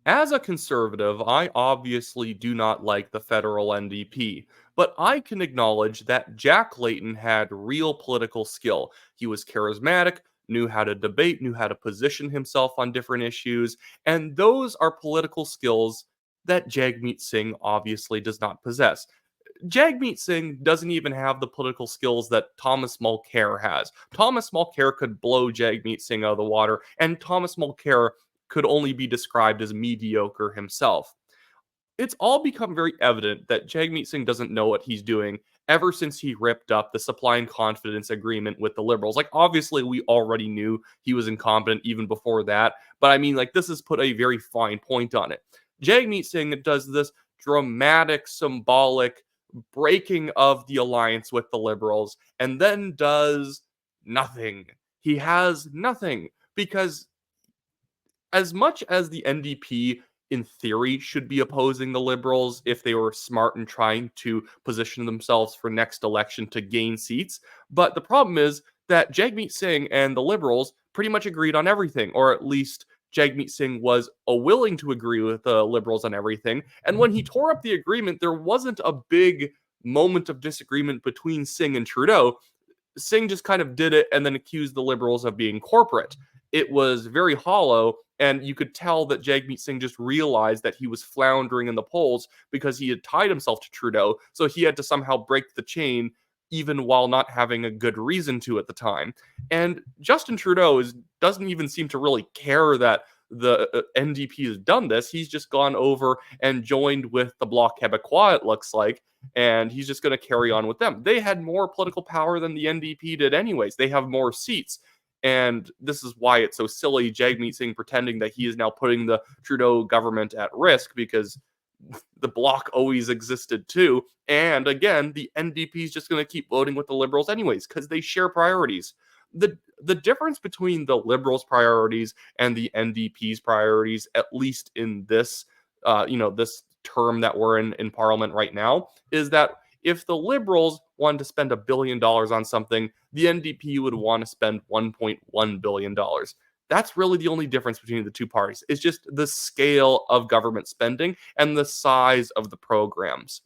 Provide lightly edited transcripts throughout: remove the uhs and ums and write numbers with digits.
As a conservative, I obviously do not like the federal NDP, but I can acknowledge that Jack Layton had real political skill. He was charismatic, knew how to debate, knew how to position himself on different issues, and those are political skills that Jagmeet Singh obviously does not possess. Jagmeet Singh doesn't even have the political skills that Thomas Mulcair has. Thomas Mulcair could blow Jagmeet Singh out of the water, and Thomas Mulcair could only be described as mediocre himself. It's all become very evident that Jagmeet Singh doesn't know what he's doing ever since he ripped up the supply and confidence agreement with the Liberals. Like, obviously, we already knew he was incompetent even before that, but I mean, like, this has put a very fine point on it. Jagmeet Singh does this dramatic, symbolic breaking of the alliance with the Liberals and then does nothing. He has nothing because as much as the NDP in theory should be opposing the Liberals if they were smart and trying to position themselves for next election to gain seats, but the problem is that Jagmeet Singh and the Liberals pretty much agreed on everything, or at least Jagmeet Singh was willing to agree with the Liberals on everything. And when he tore up the agreement, there wasn't a big moment of disagreement between Singh and Trudeau. Singh just kind of did it and then accused the Liberals of being corporate. It was very hollow, and you could tell that Jagmeet Singh just realized that he was floundering in the polls because he had tied himself to Trudeau, so he had to somehow break the chain even while not having a good reason to at the time. And Justin Trudeau doesn't even seem to really care that the NDP has done this. He's just gone over and joined with the Bloc Québécois, it looks like, and he's just going to carry on with them. They had more political power than the NDP did anyways. They have more seats. And this is why it's so silly, Jagmeet Singh pretending that he is now putting the Trudeau government at risk, because the Bloc always existed too. And again, the NDP is just going to keep voting with the Liberals anyways, because they share priorities. The difference between the Liberals' priorities and the NDP's priorities, at least in this, this term that we're in Parliament right now, is that if the Liberals wanted to spend $1 billion on something, the NDP would want to spend $1.1 billion. That's really the only difference between the two parties. It's just the scale of government spending and the size of the programs.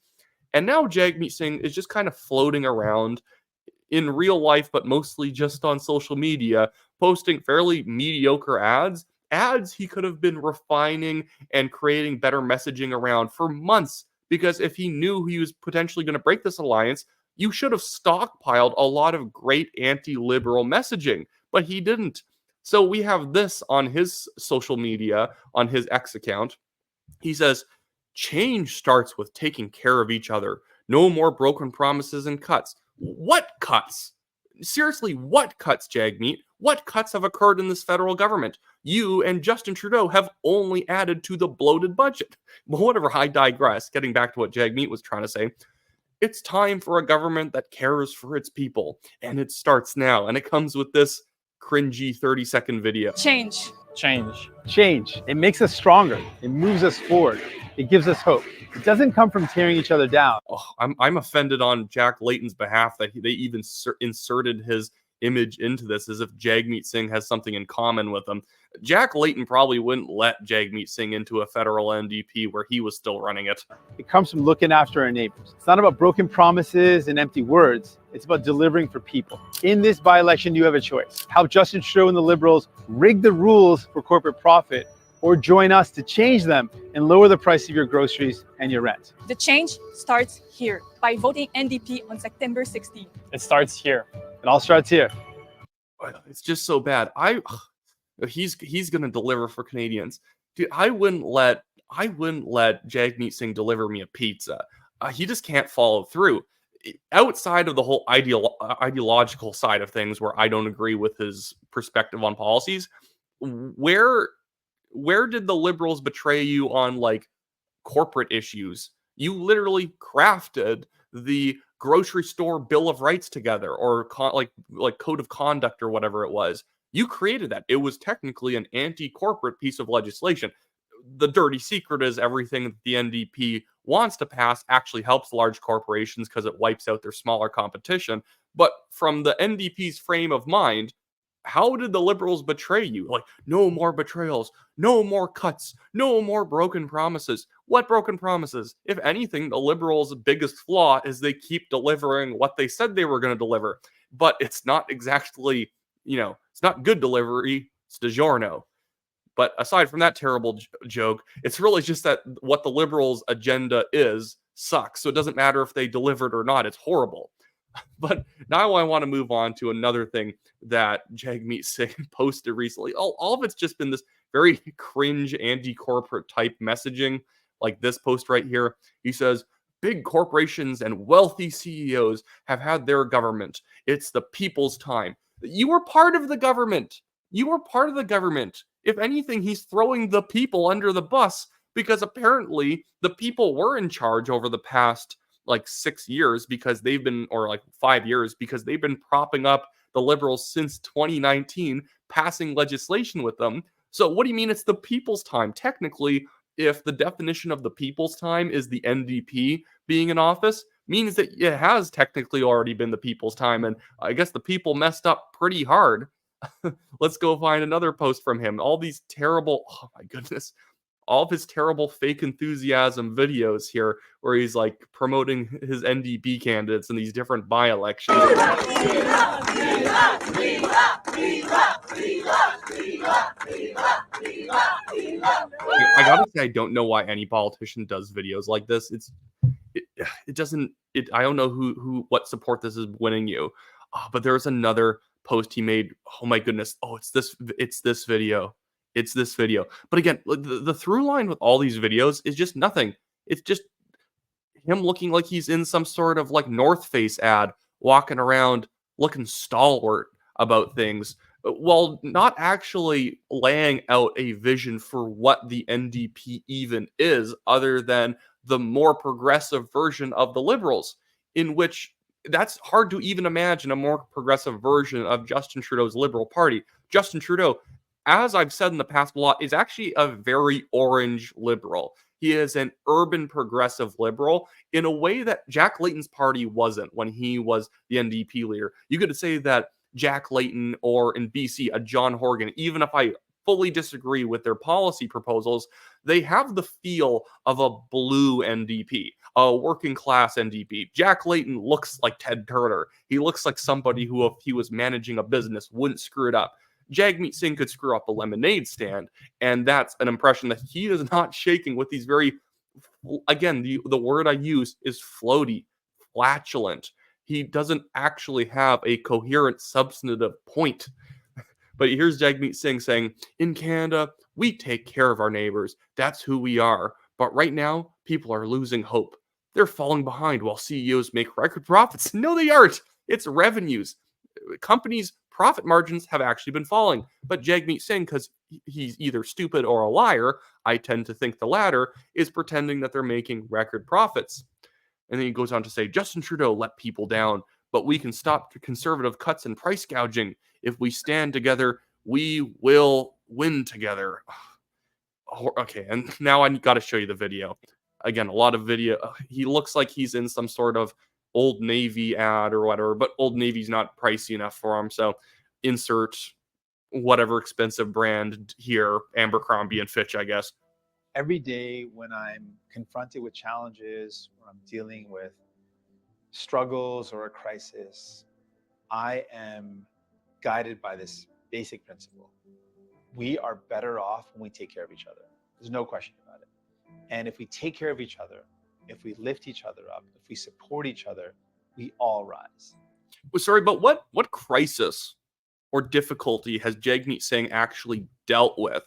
And now Jagmeet Singh is just kind of floating around in real life, but mostly just on social media, posting fairly mediocre ads he could have been refining and creating better messaging around for months. Because if he knew he was potentially going to break this alliance, you should have stockpiled a lot of great anti-liberal messaging, but he didn't. So we have this on his social media, on his X account. He says, "Change starts with taking care of each other. No more broken promises and cuts." What cuts? Seriously, what cuts, Jagmeet? What cuts have occurred in this federal government? You and Justin Trudeau have only added to the bloated budget. But whatever, I digress. Getting back to what Jagmeet was trying to say, it's time for a government that cares for its people. And it starts now. And it comes with this cringy 30-second video. Change. Change. Change. It makes us stronger. It moves us forward. It gives us hope. It doesn't come from tearing each other down. Oh, I'm offended on Jack Layton's behalf that they even inserted his image into this as if Jagmeet Singh has something in common with him. Jack Layton probably wouldn't let Jagmeet Singh into a federal NDP where he was still running it. It comes from looking after our neighbors. It's not about broken promises and empty words. It's about delivering for people. In this by-election, you have a choice. Help Justin Trudeau and the Liberals rig the rules for corporate profit, or join us to change them and lower the price of your groceries and your rent. The change starts here by voting NDP on September 16. It starts here. It all starts here. It's just so bad. He's gonna deliver for Canadians, dude. I wouldn't let Jagmeet Singh deliver me a pizza. He just can't follow through. Outside of the whole ideological side of things, where I don't agree with his perspective on policies, where did the Liberals betray you on like corporate issues? You literally crafted the grocery store Bill of Rights together, or like Code of Conduct or whatever it was. You created that. It was technically an anti-corporate piece of legislation. The dirty secret is everything that the NDP wants to pass actually helps large corporations because it wipes out their smaller competition. But from the NDP's frame of mind, how did the Liberals betray you? Like, no more betrayals, no more cuts, no more broken promises. What broken promises? If anything, the Liberals' biggest flaw is they keep delivering what they said they were going to deliver. But it's not exactly, it's not good delivery, it's DiGiorno. But aside from that terrible joke, it's really just that what the Liberals' agenda sucks. So it doesn't matter if they delivered or not. It's horrible. But now I want to move on to another thing that Jagmeet Singh posted recently. All of it's just been this very cringe anti-corporate type messaging, like this post right here. He says, big corporations and wealthy CEOs have had their government. It's the people's time. You were part of the government. You were part of the government. If anything, he's throwing the people under the bus because apparently the people were in charge over the past like 6 years because they've been, or like 5 years, because they've been propping up the Liberals since 2019, passing legislation with them. So what do you mean it's the people's time? Technically, if the definition of the people's time is the NDP being in office, means that it has technically already been the people's time. And I guess the people messed up pretty hard. Let's go find another post from him. All these terrible, oh my goodness, all of his terrible fake enthusiasm videos here where he's like promoting his NDP candidates in these different by-elections. I gotta say, I don't know why any politician does videos like this. It doesn't, I don't know what support this is winning you. But there's another post he made. Oh my goodness. Oh, it's this video. It's this video. But again, the through line with all these videos is just nothing. It's just him looking like he's in some sort of like North Face ad, walking around looking stalwart about things, while not actually laying out a vision for what the NDP even is, other than the more progressive version of the Liberals, in which that's hard to even imagine a more progressive version of Justin Trudeau's Liberal Party. Justin Trudeau, as I've said in the past a lot, is actually a very orange liberal. He is an urban progressive liberal in a way that Jack Layton's party wasn't when he was the NDP leader. You could say that Jack Layton, or in BC, a John Horgan, even if I fully disagree with their policy proposals, they have the feel of a blue NDP, a working class NDP. Jack Layton looks like Ted Turner. He looks like somebody who, if he was managing a business, wouldn't screw it up. Jagmeet Singh could screw up a lemonade stand, and that's an impression that he is not shaking with these very, again, the word I use is floaty, flatulent. He doesn't actually have a coherent, substantive point. But here's Jagmeet Singh saying, in Canada, we take care of our neighbors. That's who we are. But right now, people are losing hope. They're falling behind while CEOs make record profits. No, they aren't. It's revenues. Companies' profit margins have actually been falling. But Jagmeet Singh, because he's either stupid or a liar, I tend to think the latter, is pretending that they're making record profits. And then he goes on to say, Justin Trudeau let people down, but we can stop conservative cuts and price gouging. If we stand together, we will win together. Okay, and now I got to show you the video. Again, a lot of video. He looks like he's in some sort of Old Navy ad or whatever, but Old Navy's not pricey enough for him. So insert whatever expensive brand here, Abercrombie and Fitch, I guess. Every day when I'm confronted with challenges, or I'm dealing with struggles or a crisis, I am guided by this basic principle. We are better off when we take care of each other. There's no question about it. And if we take care of each other, if we lift each other up, if we support each other, we all rise. Sorry, but what crisis or difficulty has Jagmeet Singh actually dealt with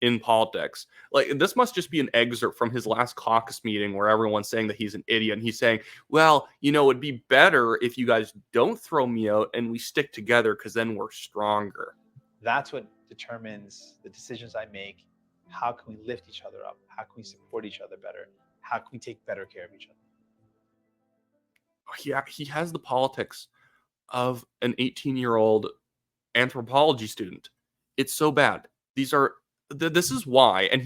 in politics? Like, this must just be an excerpt from his last caucus meeting where everyone's saying that he's an idiot, and he's saying, well, it'd be better if you guys don't throw me out and we stick together, because then we're stronger. That's what determines the decisions I make. How can we lift each other up? How can we support each other better? How can we take better care of each other? Yeah, he has the politics of an 18-year-old anthropology student. It's so bad. This is why. And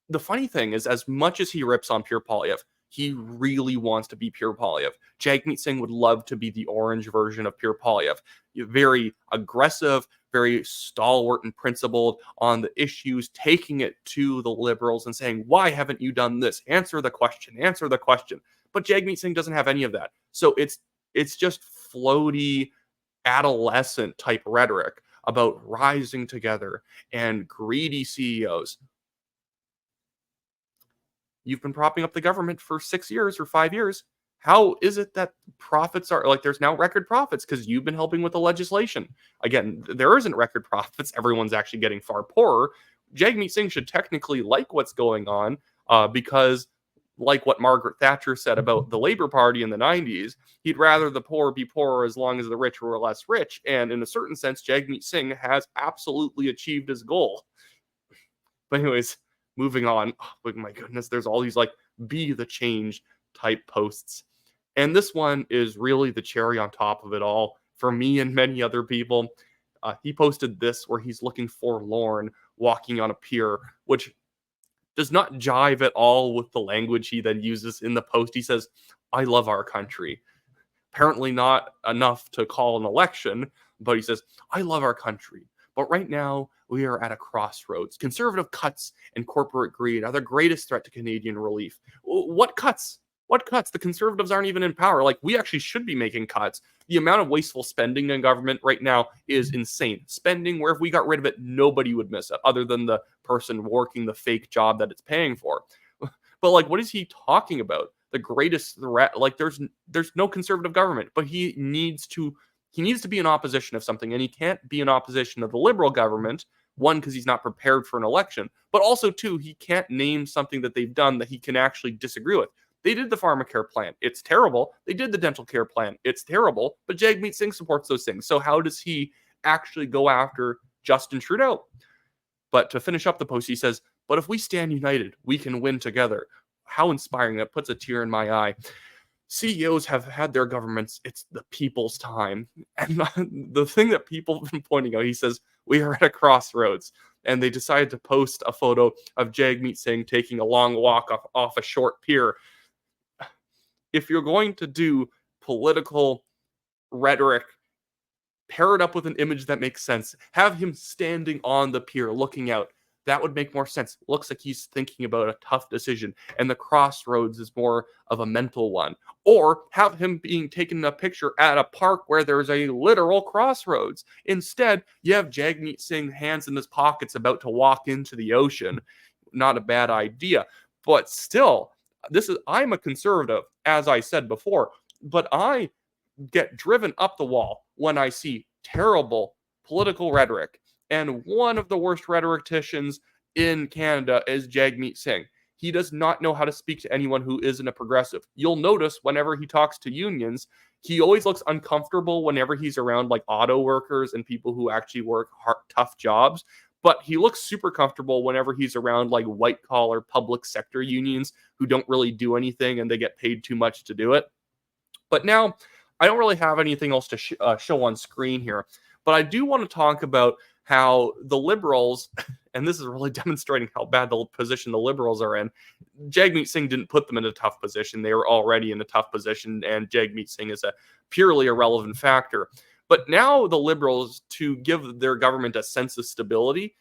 the funny thing is, as much as he rips on Pierre Poilievre, He really wants to be Pierre Poilievre. Jagmeet Singh would love to be the orange version of Pierre Poilievre. Very aggressive, very stalwart and principled on the issues, taking it to the Liberals and saying, why haven't you done this? Answer the question, answer the question. But Jagmeet Singh doesn't have any of that. So it's just floaty, adolescent type rhetoric about rising together and greedy CEOs. You've been propping up the government for 6 years or 5 years. How is it that profits are like there's now record profits because you've been helping with the legislation? Again, there isn't record profits. Everyone's actually getting far poorer. Jagmeet Singh should technically like what's going on because, like what Margaret Thatcher said about the Labour Party in the 90s, he'd rather the poor be poorer as long as the rich were less rich. And in a certain sense, Jagmeet Singh has absolutely achieved his goal. But anyways, moving on. Oh my goodness, there's all these like be the change type posts. And this one is really the cherry on top of it all for me and many other people. He posted this where he's looking forlorn walking on a pier, which does not jive at all with the language he then uses in the post. He says, I love our country. Apparently not enough to call an election, but he says, I love our country. But right now, we are at a crossroads. Conservative cuts and corporate greed are the greatest threat to Canadian relief. What cuts? What cuts? The Conservatives aren't even in power. Like, we actually should be making cuts. The amount of wasteful spending in government right now is insane. Spending where if we got rid of it, nobody would miss it, other than the person working the fake job that it's paying for. But, like, what is he talking about? The greatest threat? Like, there's no conservative government, but he needs to be in opposition of something, and he can't be in opposition of the Liberal government. One, because he's not prepared for an election, but also two, he can't name something that they've done that he can actually disagree with. They did the pharmacare plan. It's terrible. They did the dental care plan. It's terrible. But Jagmeet Singh supports those things. So how does he actually go after Justin Trudeau? But to finish up the post, he says, but if we stand united, we can win together. How inspiring. That puts a tear in my eye. CEOs have had their governments. It's the people's time. And the thing that people have been pointing out, he says, we are at a crossroads. And they decided to post a photo of Jagmeet Singh taking a long walk off a short pier. If you're going to do political rhetoric, pair it up with an image that makes sense. Have him standing on the pier looking out. That would make more sense. Looks like he's thinking about a tough decision, and the crossroads is more of a mental one. Or have him being taken a picture at a park where there's a literal crossroads. Instead, you have Jagmeet Singh, hands in his pockets, about to walk into the ocean. Not a bad idea. But still, I'm a conservative, as I said before, but I get driven up the wall when I see terrible political rhetoric. And one of the worst rhetoricians in Canada is Jagmeet Singh. He does not know how to speak to anyone who isn't a progressive. You'll notice whenever he talks to unions, he always looks uncomfortable whenever he's around like auto workers and people who actually work hard, tough jobs. But he looks super comfortable whenever he's around like white collar public sector unions who don't really do anything and they get paid too much to do it. But now I don't really have anything else to show on screen here. But I do want to talk about how the Liberals, and this is really demonstrating how bad the position the Liberals are in. Jagmeet Singh didn't put them in a tough position. They were already in a tough position, and Jagmeet Singh is a purely irrelevant factor. But now the Liberals, to give their government a sense of stability,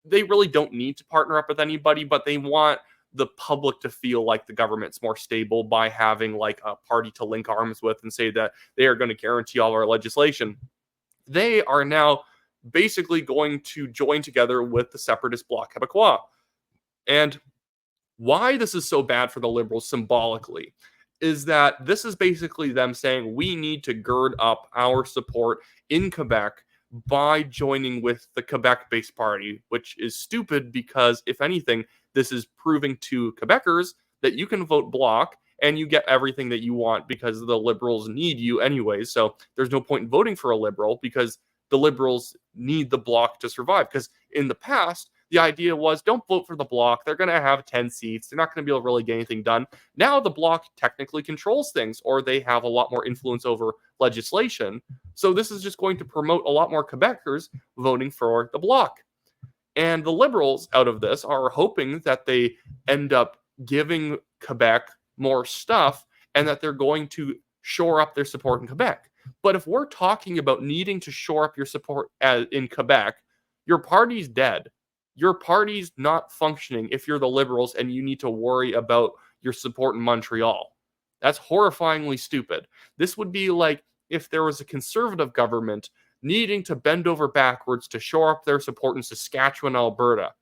they really don't need to partner up with anybody, but they want the public to feel like the government's more stable by having like a party to link arms with and say that they are going to guarantee all our legislation. They are now basically going to join together with the separatist Bloc Québécois. And why this is so bad for the Liberals symbolically is that this is basically them saying we need to gird up our support in Quebec by joining with the Quebec-based party, which is stupid because, if anything, this is proving to Quebecers that you can vote Bloc and you get everything that you want because the Liberals need you anyways. So there's no point in voting for a Liberal because the Liberals need the Bloc to survive. Because in the past, the idea was don't vote for the Bloc. They're going to have 10 seats. They're not going to be able to really get anything done. Now the Bloc technically controls things, or they have a lot more influence over legislation. So this is just going to promote a lot more Quebecers voting for the Bloc. And the Liberals out of this are hoping that they end up giving Quebec more stuff and that they're going to shore up their support in Quebec. But if we're talking about needing to shore up your support in Quebec, your party's dead. Your party's not functioning if you're the Liberals and you need to worry about your support in Montreal. That's horrifyingly stupid. This would be like if there was a Conservative government needing to bend over backwards to shore up their support in Saskatchewan, Alberta.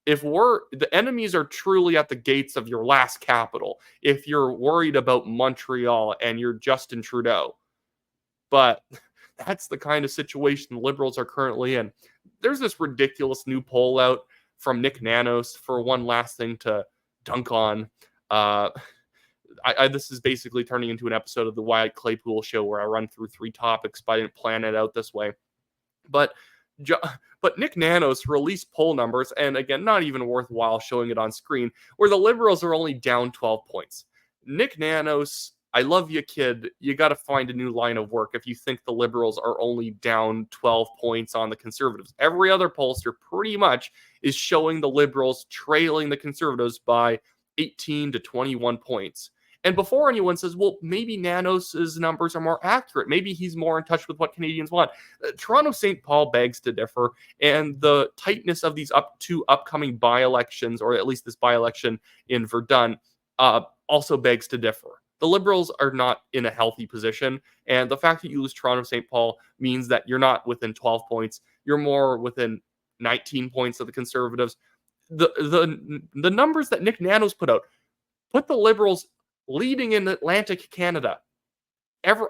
If the enemies are truly at the gates of your last capital, if you're worried about Montreal and you're Justin Trudeau. But that's the kind of situation the Liberals are currently in. There's this ridiculous new poll out from Nick Nanos for one last thing to dunk on. This is basically turning into an episode of the Wyatt Claypool show where I run through 3 topics, but I didn't plan it out this way. But Nick Nanos released poll numbers, and again, not even worthwhile showing it on screen, where the Liberals are only down 12 points. Nick Nanos, I love you, kid. You got to find a new line of work if you think the Liberals are only down 12 points on the Conservatives. Every other pollster pretty much is showing the Liberals trailing the Conservatives by 18 to 21 points. And before anyone says, well, maybe Nanos' numbers are more accurate, maybe he's more in touch with what Canadians want, Toronto St. Paul begs to differ, and the tightness of these two upcoming by-elections, or at least this by-election in Verdun, also begs to differ. The Liberals are not in a healthy position, and the fact that you lose Toronto St. Paul means that you're not within 12 points, you're more within 19 points of the Conservatives. The numbers that Nick Nanos put out put the Liberals leading in Atlantic Canada.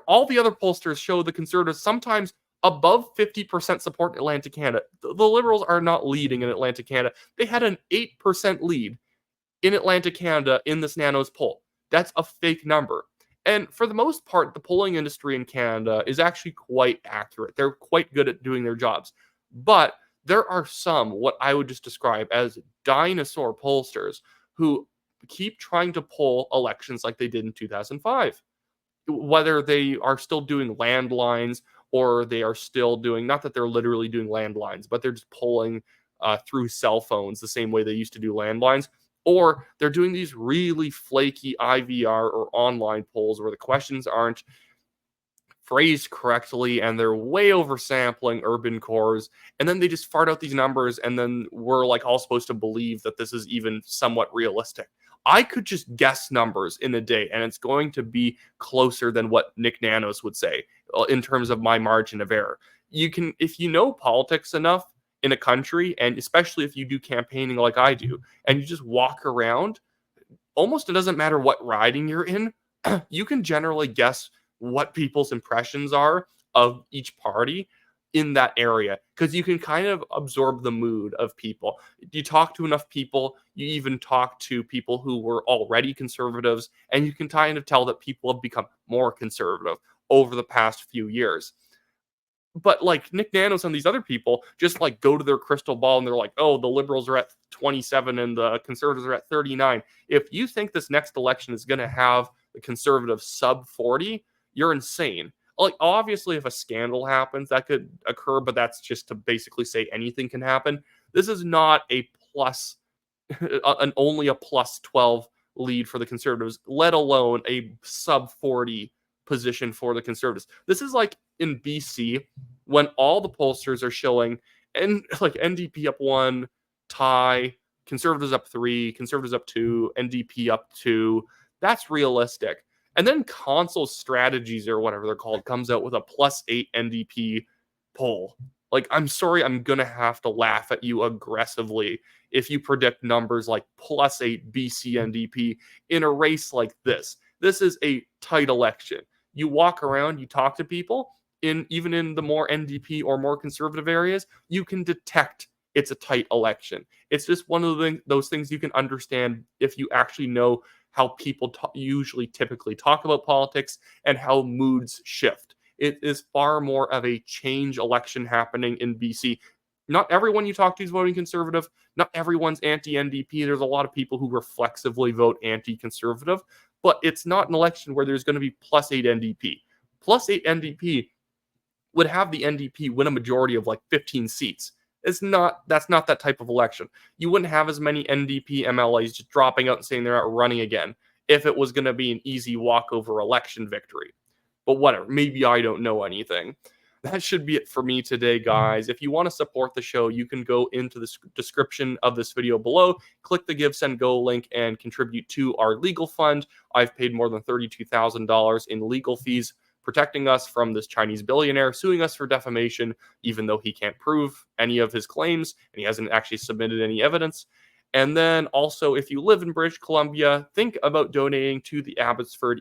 All the other pollsters show the Conservatives sometimes above 50% support in Atlantic Canada. The Liberals are not leading in Atlantic Canada. They had an 8% lead in Atlantic Canada in this Nanos poll. That's a fake number. And for the most part, the polling industry in Canada is actually quite accurate. They're quite good at doing their jobs. But there are some, what I would just describe as dinosaur pollsters, who keep trying to poll elections like they did in 2005. Whether they are still doing landlines or they are still doing, not that they're literally doing landlines, but they're just polling through cell phones the same way they used to do landlines. Or they're doing these really flaky IVR or online polls where the questions aren't phrased correctly and they're way oversampling urban cores. And then they just fart out these numbers and then we're like all supposed to believe that this is even somewhat realistic. I could just guess numbers in a day and it's going to be closer than what Nick Nanos would say in terms of my margin of error. You can, if you know politics enough in a country, and especially if you do campaigning like I do, and you just walk around, almost it doesn't matter what riding you're in, you can generally guess what people's impressions are of each party in that area, because you can kind of absorb the mood of people. You talk to enough people, you even talk to people who were already conservatives, and you can kind of tell that people have become more conservative over the past few years. But like Nick Nanos and these other people just like go to their crystal ball and they're like, oh, the Liberals are at 27 and the Conservatives are at 39. If you think this next election is going to have the Conservatives sub 40, you're insane. Like, obviously, if a scandal happens, that could occur, but that's just to basically say anything can happen. This is not a plus, only a plus 12 lead for the Conservatives, let alone a sub 40 position for the Conservatives. This is like in BC when all the pollsters are showing, and like NDP up 1, tie, Conservatives up 3, Conservatives up 2, NDP up 2. That's realistic. And then Console Strategies, or whatever they're called, comes out with a +8 NDP poll. Like, I'm sorry, I'm going to have to laugh at you aggressively if you predict numbers like +8 BC NDP in a race like this. This is a tight election. You walk around, you talk to people, even in the more NDP or more conservative areas, you can detect it's a tight election. It's just one of those things you can understand if you actually know how people usually typically talk about politics and how moods shift. It is far more of a change election happening in BC. Not everyone you talk to is voting conservative. Not everyone's anti-NDP. There's a lot of people who reflexively vote anti-conservative. But it's not an election where there's going to be +8 NDP. +8 NDP would have the NDP win a majority of like 15 seats. That's not that type of election. You wouldn't have as many NDP MLAs just dropping out and saying they're not running again. if it was going to be an easy walkover election victory. But whatever, maybe I don't know anything. That should be it for me today, guys. If you want to support the show, you can go into the description of this video below, click the Give, Send, Go link, and contribute to our legal fund. I've paid more than $32,000 in legal fees protecting us from this Chinese billionaire suing us for defamation, even though he can't prove any of his claims and he hasn't actually submitted any evidence. And then also, if you live in British Columbia, think about donating to the Abbotsford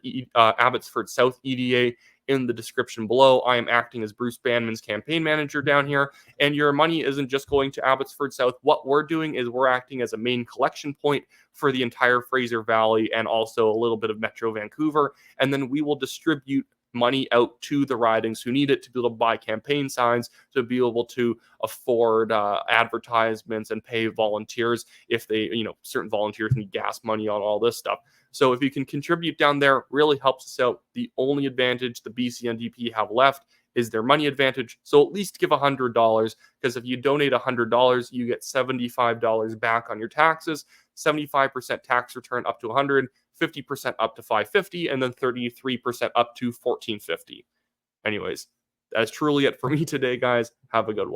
South EDA in the description below. I am acting as Bruce Banman's campaign manager down here, and your money isn't just going to Abbotsford South. What we're doing is we're acting as a main collection point for the entire Fraser Valley and also a little bit of Metro Vancouver, and then we will distribute money out to the ridings who need it to be able to buy campaign signs, to be able to afford advertisements and pay volunteers if they, certain volunteers need gas money on all this stuff. So if you can contribute down there, really helps us out. The only advantage the BC NDP have left is their money advantage. So at least give $100, because if you donate $100, you get $75 back on your taxes, 75% tax return up to $100, 50% up to $550, and then 33% up to $1,450. Anyways, that's truly it for me today, guys. Have a good one.